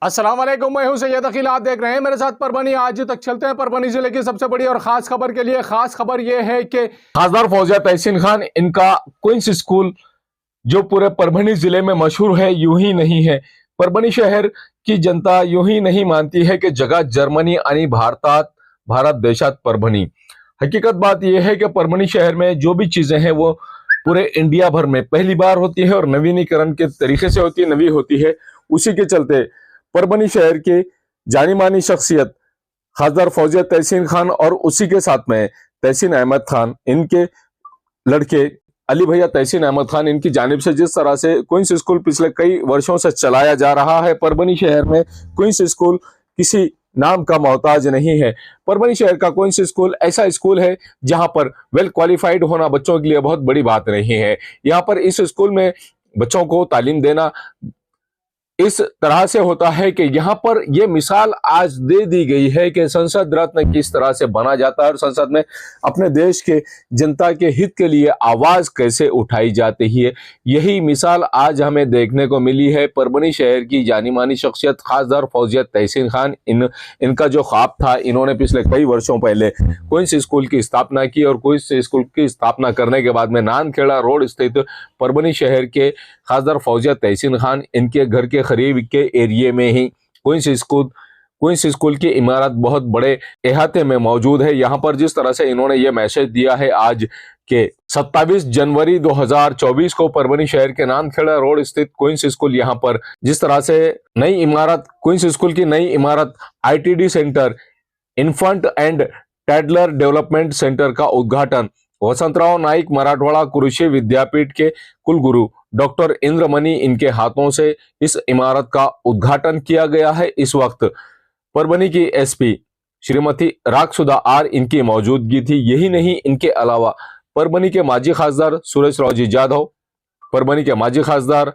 अस्सलाम वालेकुम, मैं हूं सैयद अकील। आप देख रहे हैं मेरे साथ परभनी। आज तक चलते हैं परभनी जिले की सबसे बड़ी और खास खबर के लिए। खास खबर यह है कि खासदार फौजिया तहसीन खान, इनका क्वींस स्कूल जो पूरे परभनी जिले में मशहूर है, यूं ही नहीं है। परभनी शहर की जनता यूं ही नहीं मानती है कि जगह जर्मनी आणि भारतात, भारत देशात परभनी। हकीकत बात यह है कि परभनी शहर में जो भी चीजें हैं वो पूरे इंडिया भर में पहली बार होती है और नवीनीकरण के तरीके से होती है, नवी होती है। उसी के चलते परभनी शहर के जानी मानी शख्सियत खासदार फौजिया तहसीन खान और उसी के साथ में तहसीन अहमद खान, इनके लड़के अली भैया तहसीन अहमद खान, इनकी जानिब से जिस तरह से क्वींस स्कूल पिछले कई वर्षों से चलाया जा रहा है। परभनी शहर में क्वींस स्कूल किसी नाम का मोहताज नहीं है। परभनी शहर का क्वींस स्कूल ऐसा स्कूल है जहां पर वेल क्वालिफाइड होना बच्चों के लिए बहुत बड़ी बात नहीं है। यहाँ पर इस स्कूल में बच्चों को तालीम देना इस तरह से होता है कि यहाँ पर यह मिसाल आज दे दी गई है कि संसद रत्न किस तरह से बना जाता है और संसद में अपने देश के जनता के हित के लिए आवाज कैसे उठाई जाती है। यही मिसाल आज हमें देखने को मिली है। परभनी शहर की जानी मानी शख्सियत खासदार फौजिया तहसीन खान, इनका जो ख्वाब था, इन्होंने पिछले कई वर्षों पहले क्वींस स्कूल की स्थापना की और क्वींस स्कूल की स्थापना करने के बाद में नानखेड़ा रोड स्थित परभनी शहर के खासदार फौजिया तहसीन खान, इनके घर के करीब के एरिया में ही क्वींस स्कूल की इमारत बहुत बड़े अहाते में मौजूद है। यहाँ पर जिस तरह से इन्होंने ये मैसेज दिया है आज के 27 जनवरी 2024 को परभनी शहर के नानखेड़ा रोड स्थित क्वींस स्कूल, यहाँ पर जिस तरह से नई इमारत, क्वींस स्कूल की नई इमारत ITD centre, infant and toddler development centre का उद्घाटन वसंतराव नाईक मराठवाड़ा कृषि विद्यापीठ के कुलगुरु डॉक्टर इंद्रमणि, इनके हाथों से इस इमारत का उद्घाटन किया गया है। इस वक्त परभनी की एसपी श्रीमती रागसुधा आर, इनकी मौजूदगी थी। यही नहीं, इनके अलावा परभनी के माजी खासदार सुरेश रावजी जाधव, परभनी के माजी खासदार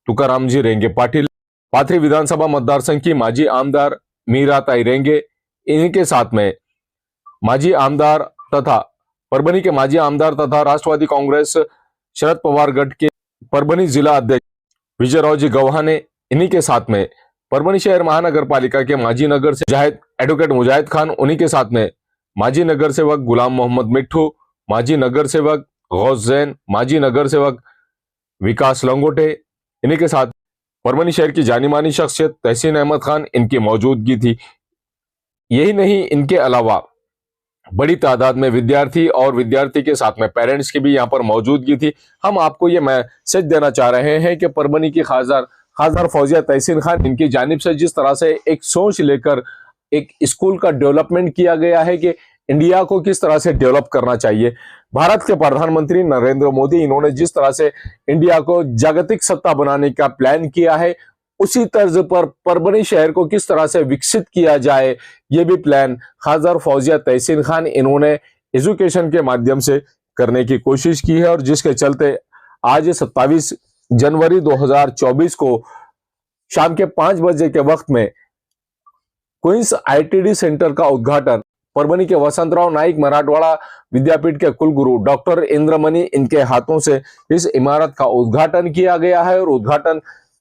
तुकाराम जी रेंगे पाटिल, पाथरी विधानसभा मतदार संघ की माजी आमदार मीराताई रेंगे, इनके साथ में माजी आमदार तथा परभनी के माजी आमदार तथा राष्ट्रवादी कांग्रेस शरद पवार गढ़ के परभनी जिला अध्यक्ष विजयराव जी गव्हाणे, इन्हीं के साथ में परभनी शहर महानगर पालिका के माजी नगर सेवक एडवोकेट मुजाहिद खान, उन्हीं के साथ में माजी नगर सेवक गुलाम मोहम्मद मिट्ठू, माजी नगर सेवक गौस जैन, माजी नगर सेवक विकास लंगोटे, इन्हीं के साथ परभनी शहर की जानी मानी शख्सियत तहसीन अहमद खान, इनकी मौजूदगी थी। यही नहीं, इनके अलावा बड़ी तादाद में विद्यार्थी और विद्यार्थी के साथ में पेरेंट्स की भी यहाँ पर मौजूदगी थी। हम आपको ये मैसेज देना चाह रहे हैं कि परभनी की खासदार फौजिया तहसीन खान, इनकी जानिब से जिस तरह से एक सोच लेकर एक स्कूल का डेवलपमेंट किया गया है कि इंडिया को किस तरह से डेवलप करना चाहिए। भारत के प्रधानमंत्री नरेंद्र मोदी, इन्होंने जिस तरह से इंडिया को जागतिक सत्ता बनाने का प्लान किया है, उसी तर्ज पर परभनी शहर को किस तरह से विकसित किया जाए, ये भी प्लान खासदार फौजिया तहसीन खान, इन्होंने एजुकेशन के माध्यम से करने की कोशिश की है। और जिसके चलते आज 27 जनवरी 2024 को शाम के 5 बजे के वक्त में क्वींस आईटीडी सेंटर का उद्घाटन परभनी के वसंतराव नाईक मराठवाड़ा विद्यापीठ के कुलगुरु डॉक्टर इंद्रमणि, इनके हाथों से इस इमारत का उद्घाटन किया गया है। और उद्घाटन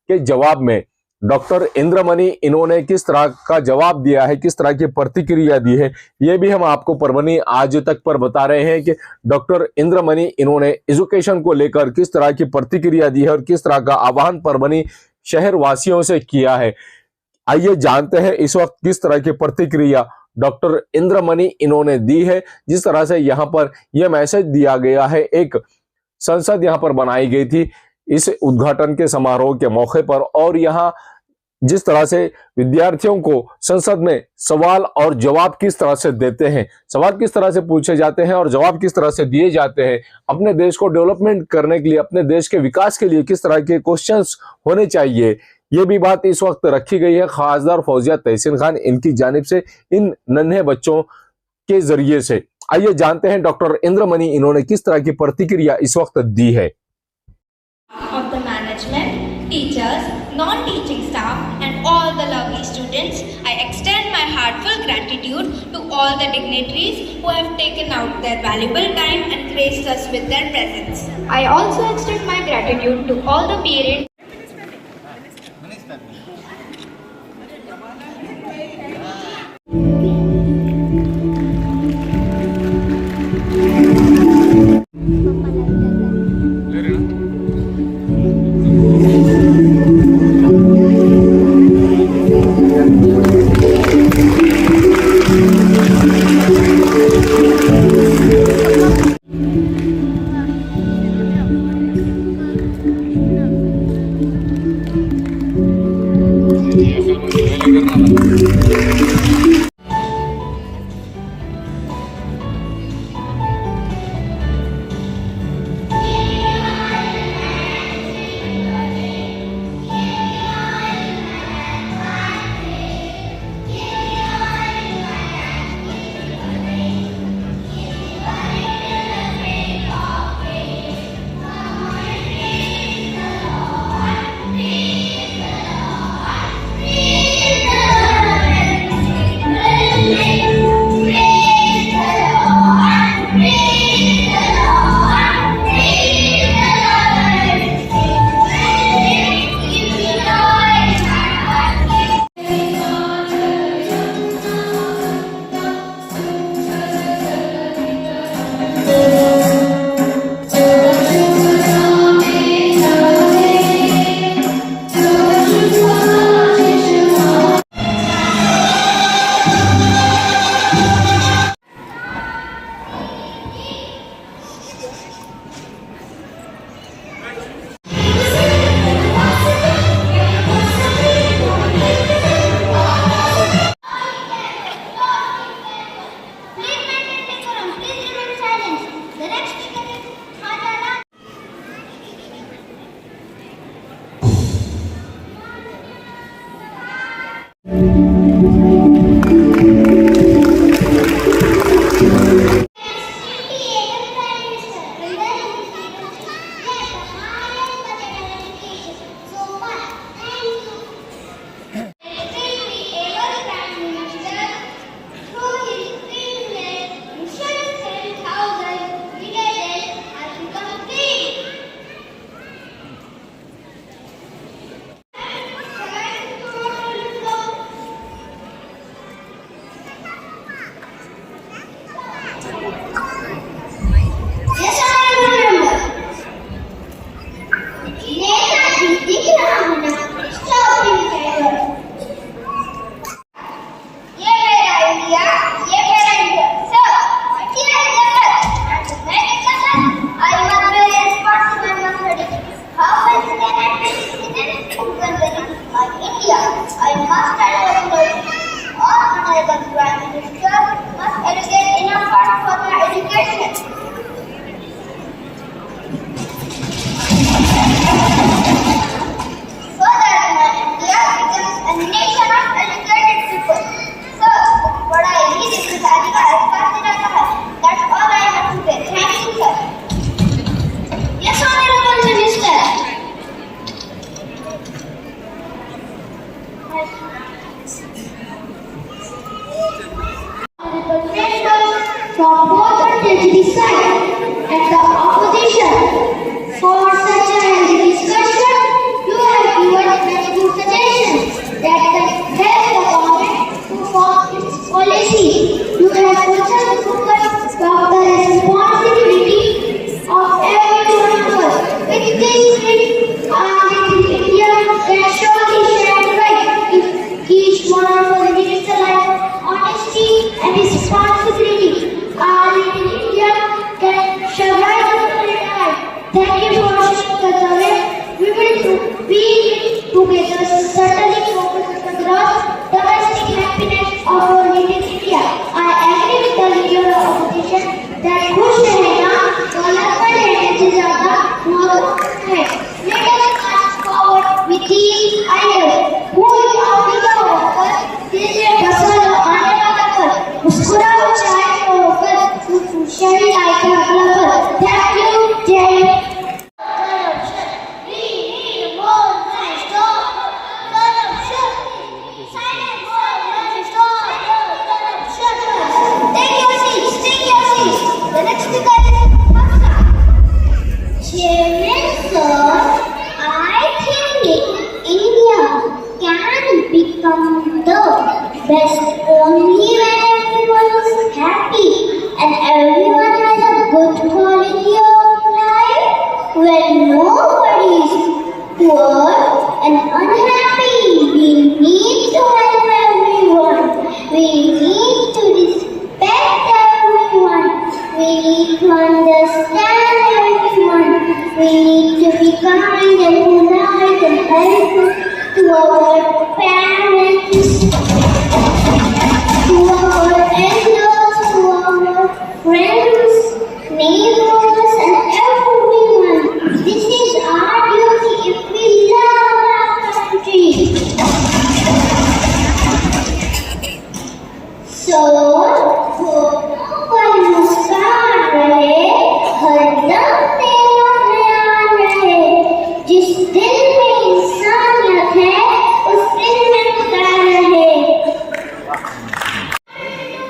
के जवाब में डॉक्टर इंद्रमणि, इन्होंने किस तरह का जवाब दिया है, किस तरह की प्रतिक्रिया दी है, ये भी हम आपको परभनी आज तक पर बता रहे हैं कि डॉक्टर इंद्रमणि, इन्होंने एजुकेशन को लेकर किस तरह की प्रतिक्रिया दी है और किस तरह का आह्वान परभनी शहर वासियों से किया है। आइए जानते हैं इस वक्त किस तरह की प्रतिक्रिया डॉक्टर इंद्रमणि इन्होंने दी है। जिस तरह से यहाँ पर यह मैसेज दिया गया है, एक संसद यहाँ पर बनाई गई थी इस उद्घाटन के समारोह के मौके पर, और यहाँ जिस तरह से विद्यार्थियों को संसद में सवाल और जवाब किस तरह से देते हैं, सवाल किस तरह से पूछे जाते हैं और जवाब किस तरह से दिए जाते हैं, अपने देश को डेवलपमेंट करने के लिए, अपने देश के विकास के लिए किस तरह के क्वेश्चंस होने चाहिए, ये भी बात इस वक्त रखी गई है खासदार फौजिया तहसीन खान, इनकी जानिब से इन नन्हे बच्चों के जरिए से। आइए जानते हैं डॉक्टर इंद्रमणि इन्होंने किस तरह की प्रतिक्रिया इस वक्त दी है। Of the management, teachers, non-teaching staff and all the lovely students, I extend my heartfelt gratitude to all the dignitaries who have taken out their valuable time and graced us with their presence. I also extend my gratitude to all the parents Please maintain decorum. Please remain silent. The next speaker is Hajara. Yes, honorable member. Netaji दिख रहा हूँ ना, stop him, driver. ये मेरा India, sir. India is the best, and to make it the best, I must be a responsible member. How else can I be citizen who can benefit my India? I must advocate. All honorable Prime Minister must allocate enough funds for my education. So that my India becomes a nation of educated people. So, पढ़ाई ही जिम्मेदारी का एहसास दिलाता है. That's all I have to say. Thank you, sir. Yes, honorable minister. Honorable members from both the tragedy side and the opposition, for such a healthy discussion, you have given many good suggestions that can help the government to form its policy. You have also spoken about the responsibility of every one of us. With this little India can surely shine bright if each one of us best only when everyone is happy and everyone has a good quality of life. When nobody is poor and unhappy, we need to help everyone. We need to respect everyone. We need to understand everyone. We need to be kind and polite and helpful to our parents, to our elders, to our friends, neighbors, and everyone. This is our duty if we love our country. So, कोई मुस्कान रहे, हरदम तेरा ध्यान रहे। जिस दिल में इंसानियत है, उस दिल में खुदा रहे।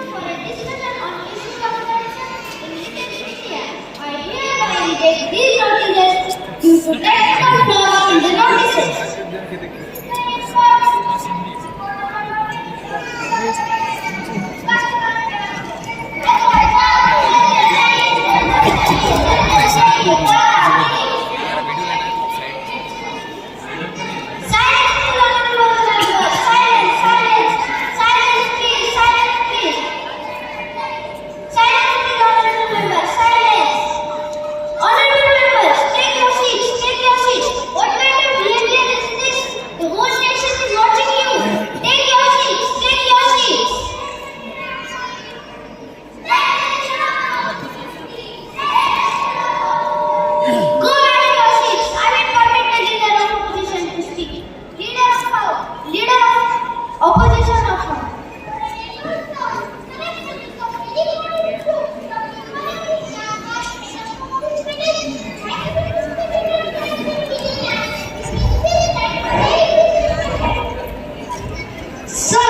For a discussion on issues of culture in Little India, I hereby reject these notices due to technical flaws in the notices. Opposition of So,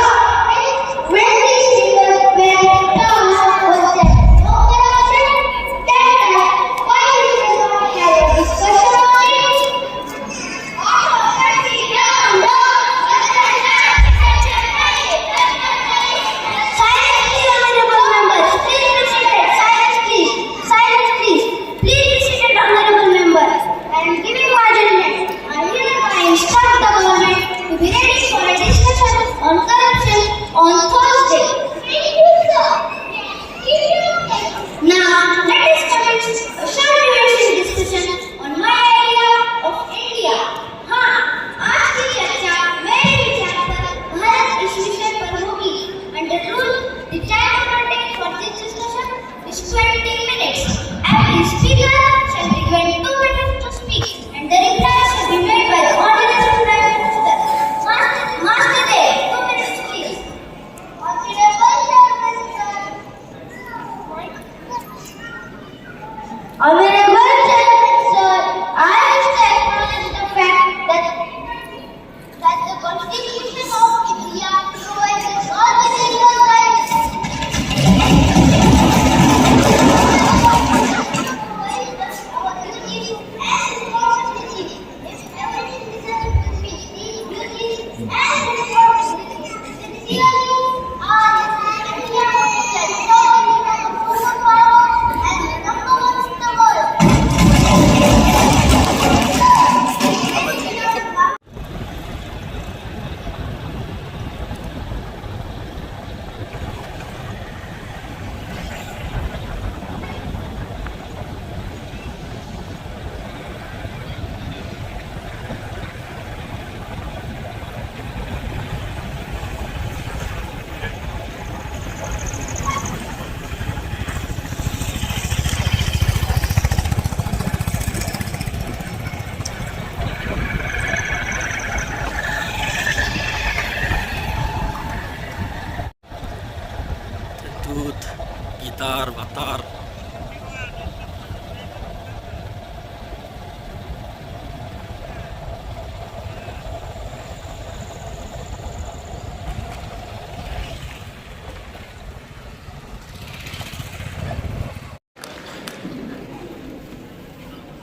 when these figures were done, was there no corruption? Then why did we not have a discussion on it? Silence, honorable members. Please be seated. Silence, please. Silence, please. Please be seated, honorable members. I am giving my judgment. I hereby instruct the government to be ready for a discussion on corruption on Thursday. Now, let us commence a short duration discussion on my idea of India. हाँ, आज की चर्चा मेरे विचार पर भारत इस विषय पर होगी. Under rule, the time allotted for this discussion is 20 minutes. Every speaker shall be given 2 minutes to speak, and the reply shall be made by the Honorable Prime Minister. Master Day, 2 minutes please. Honorable Chairman, sir. Honorable Chairman, sir, I wish to acknowledge the fact that the Constitution of India provides us all the legal rights. Provides us our duties and responsibilities. If every citizen will meet these duties and responsibilities sincerely, our India will be the superpower and the number one in the world. दूध guitar बतार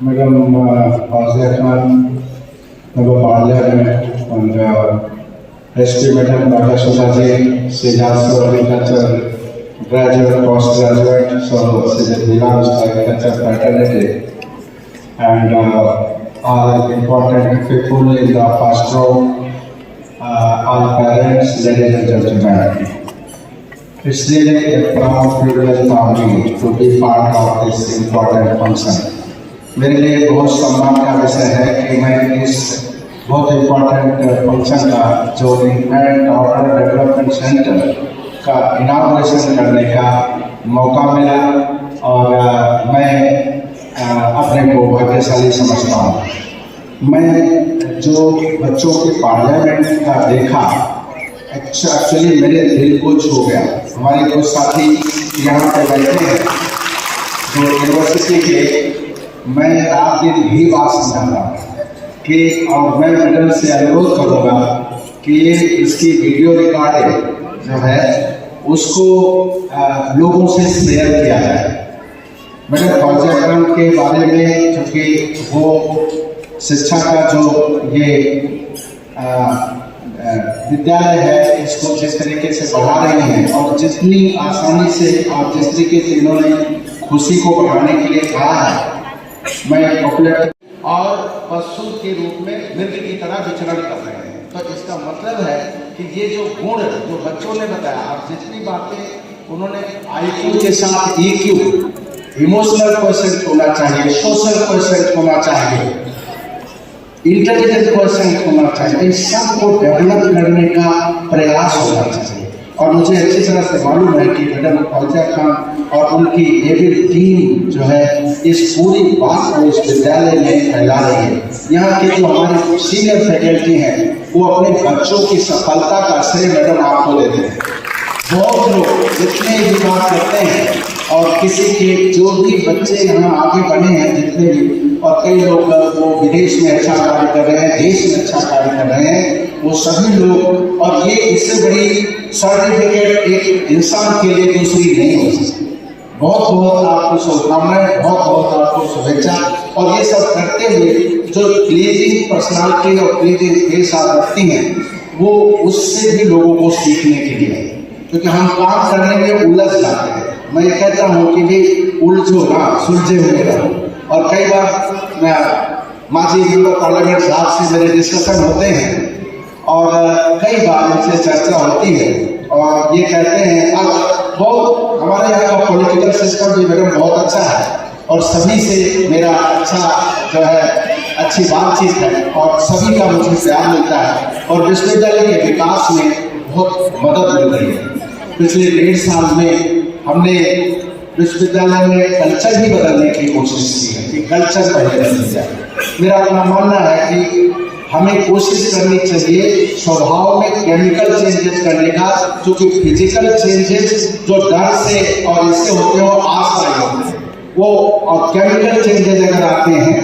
Madam Fazia Khan, Member Parliament, and ST Madam Dr. Shubhaji, she's also agriculture graduate, postgraduate, so she belongs to agriculture fraternity. And all important people in the first row, all parents, ladies and gentlemen. It's really a proud privilege for me to be part of this important function. मेरे लिए बहुत सम्मान का विषय है कि मैं इस बहुत इम्पोर्टेंट फंक्शन का जो इन्फेंट ऑर्डर डेवलपमेंट सेंटर का इनाग्रेशन करने का मौका मिला और मैं अपने को भाग्यशाली समझता हूँ। मैं जो बच्चों के पार्लियामेंट का देखा एक्चुअली मेरे दिल को छू गया। हमारे कुछ साथी यहाँ पे बैठे हैं जो यूनिवर्सिटी के, मैं रात दिन भी बात समझाता कि और मैं मैडम से अनुरोध करूँगा कि ये इसकी वीडियो रिकॉर्डिंग जो है उसको लोगों से शेयर किया जाए। मैडम फौजिया खान के बारे में, क्योंकि वो शिक्षा का जो ये विद्यालय है इसको जिस तरीके से बढ़ा रहे हैं और जितनी आसानी से और जिस तरीके से इन्होंने खुशी को बढ़ाने के लिए कहा है, मैं पॉपुलर और पशु के रूप में मृग की तरह विचरण कर रहे हैं। तो इसका मतलब है कि ये जो गुण जो बच्चों ने बताया और जितनी बातें उन्होंने IQ के साथ EQ, इमोशनल क्वेश्चन होना चाहिए, सोशल क्वेश्चन होना चाहिए, इंटेलिजेंट क्वेश्चन होना चाहिए, इस सब को डेवलप करने का प्रयास होना चाहिए। और मुझे अच्छी तरह से मालूम है कि मैडम फौजिया खान और उनकी एबल टीम जो है इस पूरी बात को इस विद्यालय में फैला रही है। यहाँ के जो हमारे सीनियर फैकल्टी हैं वो अपने बच्चों की सफलता का श्रेय मैडम आपको देते हैं। बहुत लोग जितने भी बात करते हैं और किसी के जो भी बच्चे यहाँ आगे बढ़े हैं जितने भी, और कई लोग वो विदेश में अच्छा कार्य कर रहे हैं, देश में अच्छा कार्य कर रहे हैं, वो सभी लोग, और ये इससे बड़ी सर्टिफिकेट एक इंसान के लिए दूसरी नहीं हो सकती। बहुत बहुत आपको शुभकामनाएं, बहुत बहुत आपको शुभेच्छा। और ये सब करते हुए जो प्लीजिंग पर्सनालिटी और प्लीजिंग फेस आप रखती हैं वो उससे भी लोगों को सीखने के लिए, क्योंकि हम काम करने में उलझ जाते हैं। मैं ये कहता हूँ कि भी उलझो ना, सुलझे हुए रहो। और कई बार माजी मेंबर पार्लियामेंट साहब से मेरे डिस्कशन होते हैं और कई बार इनसे चर्चा होती है और ये कहते हैं अब बहुत हमारे यहाँ का पॉलिटिकल सिस्टम भी मैडम बहुत अच्छा है और सभी से मेरा अच्छा जो है अच्छी बातचीत है और सभी का मुझे प्यार मिलता है और विश्वविद्यालय के विकास में बहुत मदद मिल रही है। पिछले 1.5 साल में हमने विश्वविद्यालय में कल्चर ही बदलने की कोशिश की है कि कल्चर पहले बदल जाए। मेरा अपना मानना है कि हमें कोशिश करनी चाहिए स्वभाव में केमिकल चेंजेस करने का, क्योंकि फिजिकल चेंजेस जो डर से और इससे होते हो आस नहीं होते वो, और केमिकल चेंजेस अगर आते हैं,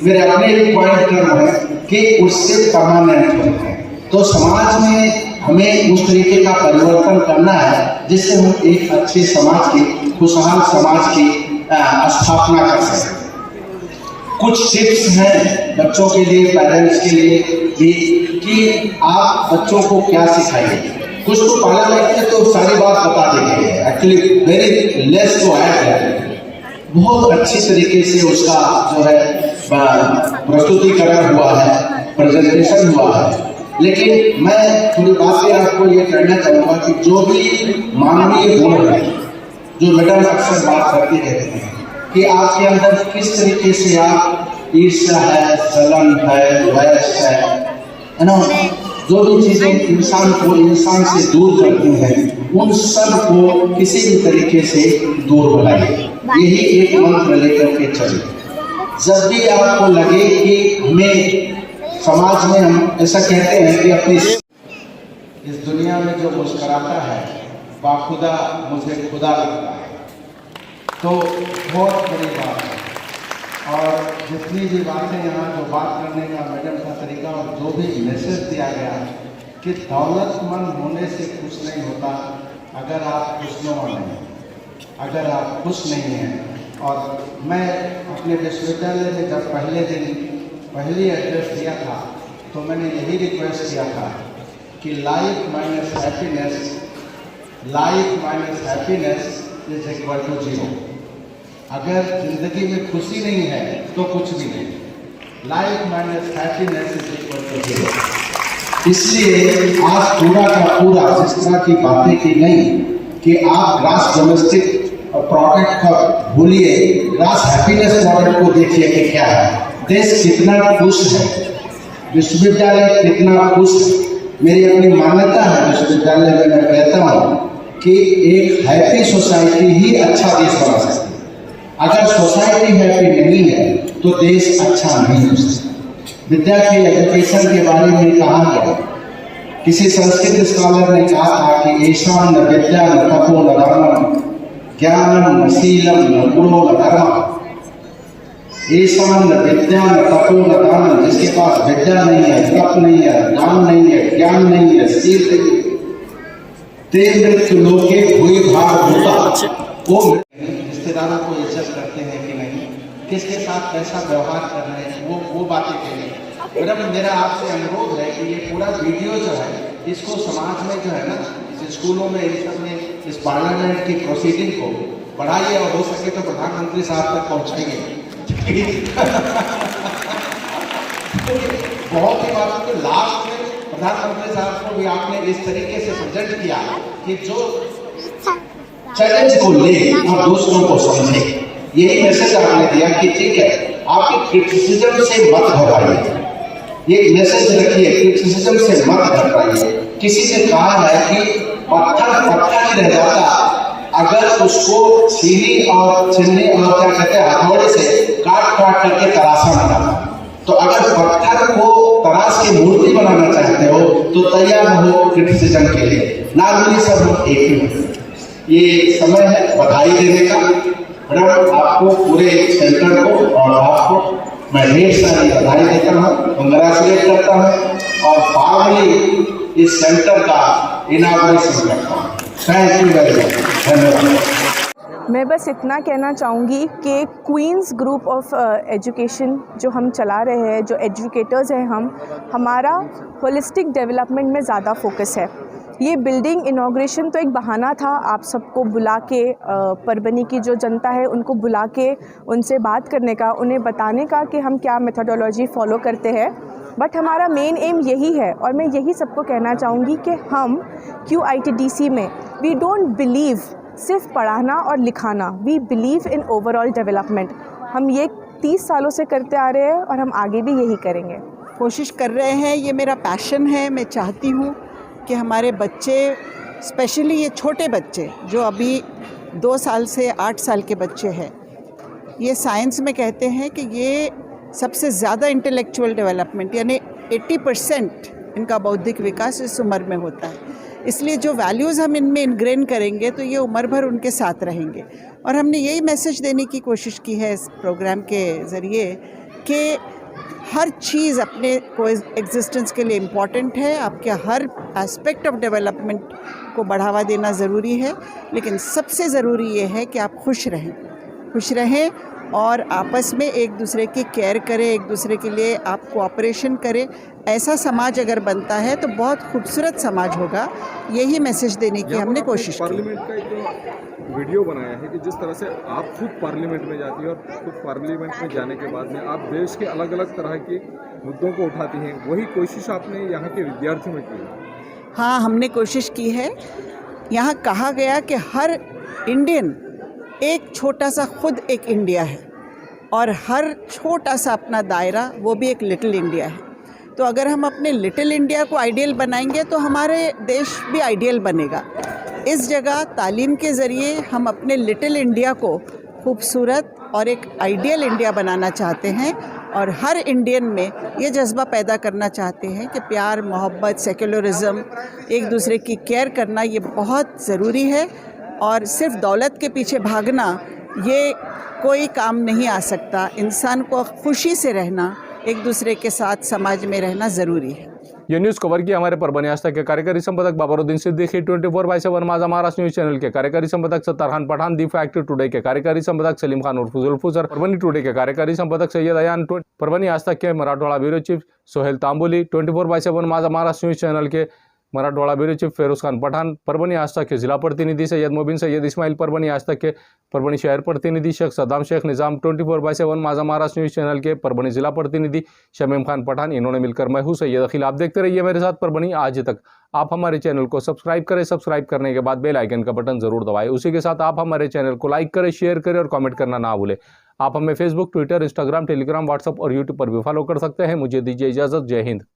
मेरे अपने पॉइंट टर्म है कि उससे परमानेंट होते हैं। तो समाज में हमें उस तरीके का परिवर्तन करना है जिससे हम एक अच्छे समाज की, खुशहाल समाज की स्थापना कर सकें। कुछ टिप्स हैं बच्चों के लिए, पेरेंट्स के लिए भी कि आप बच्चों को क्या सिखाइए। कुछ तो पार्लियामेंट में तो सारी बात बता देंगे, actually very less to add, बहुत अच्छी तरीके से उसका जो है प्रस्तुतिकरण हुआ है, प्रेजेंटेशन हुआ है। लेकिन मैं थोड़ी बातें आपको ये कहना चाहूँगा कि जो भी मानवीय गुण है, जो मैडम अक्सर बात करती रहती हैं कि आपके अंदर किस तरीके से आप ईर्ष्या है, जलन है, वैश है ना, जो भी चीज़ें इंसान को इंसान से दूर करती हैं उन सब को किसी भी तरीके से दूर बनाइए। यही एक मंत्र लेकर के चलिए। जब भी आपको लगे कि हमें समाज में, हम ऐसा कहते हैं कि अपनी इस दुनिया में जो मुस्कुराता है बाखुदा मुझे खुदा लगता है, तो बहुत बड़ी बात है। और जितनी भी बातें यहाँ जो बात करने का मैडम का तरीका और जो भी मैसेज दिया गया कि दौलतमंद होने से खुश नहीं होता अगर आप खुशनुमा नहीं, अगर आप खुश नहीं हैं। और मैं अपने विश्वविद्यालय में जब पहले दिन पहली एड्रेस दिया था तो मैंने यही रिक्वेस्ट किया था कि life minus happiness is equal to 0। अगर जिंदगी में खुशी नहीं है तो कुछ भी नहीं। Life minus happiness is equal to 0। इसलिए आज पूरा का पूरा जिस तरह की बातें की गई कि आप ग्रास डोमेस्टिक प्रोडक्ट का भूलिए, ग्रास हैप्पीनेस मॉडल को देखिए कि क्या है। देश कितना खुश है, विश्वविद्यालय कितना खुश है। मेरी अपनी मान्यता है विश्वविद्यालय में, मैं कहता हूँ कि एक हैप्पी सोसाइटी ही अच्छा देश बना सकती है। अगर सोसाइटी हैप्पी नहीं है तो देश अच्छा नहीं हो सकता। विद्या के एजुकेशन के बारे में कहा गया, किसी संस्कृत स्कॉलर ने कहा था कि ऐसा न विद्या न तपो न दानम, ज्ञानम न शीलम न गुणो न धर्म। ऐसा न विद्या न तपो न दानम, जिसके पास विद्या नहीं है, तप नहीं है, दान नहीं है, ज्ञान नहीं है, शील नहीं है, ते मृत्यु लोके हुई भाग होता। वो रिश्तेदारों को इज्जत करते हैं कि नहीं, किसके साथ कैसा व्यवहार कर रहे हैं, वो बातें कहेंगे। मेरा आपसे अनुरोध है कि ये पूरा वीडियो जो है इसको समाज में जो है ना, स्कूलों में इन सब में इस पार्लियामेंट की प्रोसीडिंग को बढ़ाइए और हो सके तो प्रधानमंत्री साहब तक पहुंचाइए। बहुत ही बात है। लास्ट में प्रधानमंत्री साहब को भी आपने इस तरीके से प्रेजेंट किया कि जो चैलेंज को ले और दूसरों को समझे। यही मैसेज आपने दिया कि ठीक है, आपके क्रिटिसिज्म से मत घबराइए। ये मैसेज रखिए, क्रिटिसिज्म से मत घबराइए। किसी ने कहा है कि पत्थर ही रह जाता अगर उसको छीनी और क्या कहते हैं हथौड़े से काट करके तराशा न जाता। तो अगर पत्थर को तराश के मूर्ति बनाना चाहते हो तो तैयार हो क्रिटिसिज्म के लिए। नागरिक सब लोग एक ही हो। ये समय है बधाई देने का। मैडम आपको, पूरे सेंटर को और आपको मैं ढेर सारी बधाई देता हूँ, कंग्रेचुलेट करता हूँ और फार्मली इस सेंटर का इनॉग्रेशन करता हूँ। थैंक यू वेरी मच, धन्यवाद। मैं बस इतना कहना चाहूँगी कि क्वींस ग्रुप ऑफ एजुकेशन जो हम चला रहे हैं, जो एजुकेटर्स हैं हमारा होलिस्टिक डेवलपमेंट में ज़्यादा फोकस है। ये बिल्डिंग इनॉग्रेशन तो एक बहाना था आप सबको बुला के, परभनी की जो जनता है उनको बुला के उनसे बात करने का, उन्हें बताने का कि हम क्या मेथोडोलॉजी फॉलो करते हैं। बट हमारा मेन एम यही है और मैं यही सबको कहना चाहूँगी कि हम QITDC में वी डोंट बिलीव सिर्फ पढ़ाना और लिखाना, we believe in overall development. हम ये 30 सालों से करते आ रहे हैं और हम आगे भी यही करेंगे। कोशिश कर रहे हैं, ये मेरा पैशन है। मैं चाहती हूँ कि हमारे बच्चे, स्पेशली ये छोटे बच्चे जो अभी 2 साल से 8 साल के बच्चे हैं, ये साइंस में कहते हैं कि ये सबसे ज़्यादा इंटेलेक्चुअल डेवलपमेंट यानी 80% इनका बौद्धिक विकास इस उम्र में होता है। इसलिए जो वैल्यूज़ हम इनमें इनग्रेन करेंगे तो ये उम्र भर उनके साथ रहेंगे। और हमने यही मैसेज देने की कोशिश की है इस प्रोग्राम के ज़रिए कि हर चीज़ अपने को एग्जिस्टेंस के लिए इम्पॉर्टेंट है। आपके हर एस्पेक्ट ऑफ डेवलपमेंट को बढ़ावा देना ज़रूरी है, लेकिन सबसे ज़रूरी ये है कि आप खुश रहें और आपस में एक दूसरे की केयर करें, एक दूसरे के लिए आप कोऑपरेशन करें। ऐसा समाज अगर बनता है तो बहुत खूबसूरत समाज होगा। यही मैसेज देने की हमने कोशिश की। पार्लियामेंट का एक वीडियो बनाया है कि जिस तरह से आप खुद पार्लियामेंट में जाती हैं और खुद पार्लियामेंट में जाने के बाद में आप देश के अलग अलग तरह के मुद्दों को उठाती हैं, वही कोशिश आपने यहाँ के विद्यार्थियों में की है? हाँ, हमने कोशिश की है। यहाँ कहा गया कि हर इंडियन एक छोटा सा खुद एक इंडिया है और हर छोटा सा अपना दायरा वो भी एक लिटिल इंडिया है। तो अगर हम अपने लिटिल इंडिया को आइडियल बनाएंगे तो हमारे देश भी आइडियल बनेगा। इस जगह तालीम के ज़रिए हम अपने लिटिल इंडिया को खूबसूरत और एक आइडियल इंडिया बनाना चाहते हैं और हर इंडियन में ये जज्बा पैदा करना चाहते हैं कि प्यार, मोहब्बत, सेक्युलरिज्म, एक दूसरे की केयर करना ये बहुत ज़रूरी है। और सिर्फ दौलत के पीछे भागना ये कोई काम नहीं आ सकता। इंसान को खुशी से रहना, एक दूसरे के साथ समाज में रहना ज़रूरी है। ये न्यूज़ कवर किया हमारे परभनी आज तक के कार्यकारी संपादक बाबरुद्दीन सिद्दीकी, 24/7 माझा महाराष्ट्र न्यूज़ चैनल के कार्यकारी संपादक Sattar Khan Pathan, the fact today के कार्यकारी संपादक सलीम खान उर्फ जुल्फुजर, परभनी टुडे के कार्यकारी संपादक सैयद अयान, परभनी आज तक के मराठवाड़ा ब्यूरो चीफ सोहेल तांबोली, 24/7 माझा महाराष्ट्र न्यूज़ चैनल के मराठवाड़ा ब्यूरो चीफ फिरोज खान पठान, परभणी आज तक के जिला प्रतिनिधि सैयद मोबिन सैयद इस्माइल, परभणी आज तक के परभणी शहर प्रतिनिधि शेख सद्दाम शेख निज़ाम, 24/7 माझा महाराष्ट्र न्यूज़ चैनल के परभणी जिला प्रतिनिधि शमीम खान पठान, इन्होंने मिलकर मैं हूँ सैयद अखिल। आप देखते रहिए मेरे साथ परभणी आज तक। आप हमारे चैनल को सब्सक्राइब करें, सब्सक्राइब करने के बाद बेल आइकन का बटन जरूर दबाएं। उसी के साथ आप हमारे चैनल को लाइक करें, शेयर करें और कमेंट करना ना भूलें। आप हमें Facebook, Twitter, Instagram, Telegram, WhatsApp और यूट्यूब पर भी फॉलो कर सकते हैं। मुझे दीजिए इजाज़त। जय हिंद।